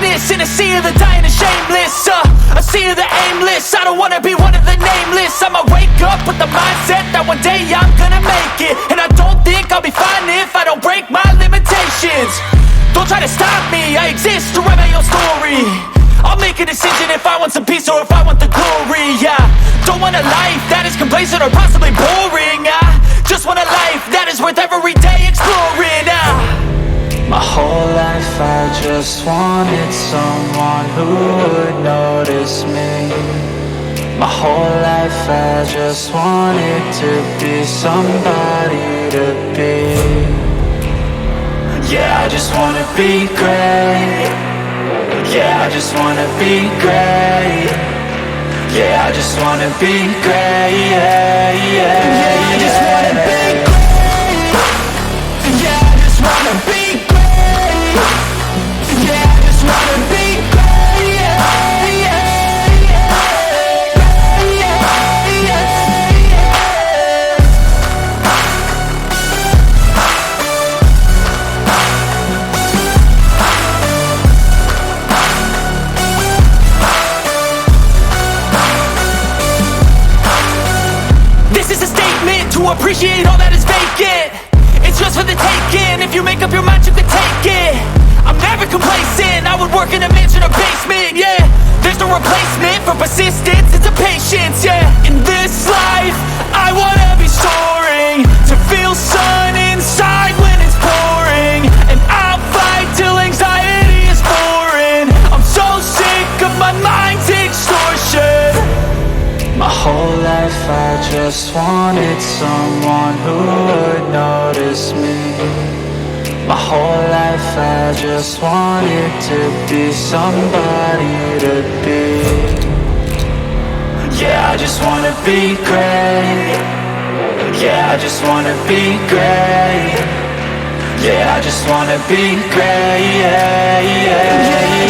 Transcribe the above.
famous in a sea of the dying and shameless, a sea of the aimless. I don't wanna be one of the nameless. I'ma wake up with the mindset that one day I'm gonna make it, and I don't think I'll be fine if I don't break my limitations. Don't try to stop me, I exist to write my own story. I'll make a decision if I want some peace or if I want the glory. Yeah, don't want a life that is complacent or possibly boring. I just want a life that is worth every day exploring. My whole life I just wanted someone who would notice me. My whole life I just wanted to be somebody to be. Yeah, I just wanna be great. Yeah, I just wanna be great. Yeah, I just wanna be great. Yeah, yeah, yeah, I just wanna be great. Yeah, I just wanna be great. Yeah, I just wanna be great. Yeah, yeah, yeah, yeah, yeah, yeah. This is a statement to appreciate all that is vacant. It's just for the taking. If you make up your mind, you can take it. I'm never complacent. I would work in a mansion or basement. Yeah, there's no replacement for persistence. It's a patience. Yeah, in this life, I wanna be soaring, to feel sun inside when it's pouring, and I'll fight till anxiety is foreign. I'm so sick of my mind's extortion. My whole life I just wanted someone who would notice me. My whole life I just wanted to be somebody to be. Yeah, I just wanna be great. Yeah, I just wanna be great. Yeah, I just wanna be great. Yeah, yeah, yeah.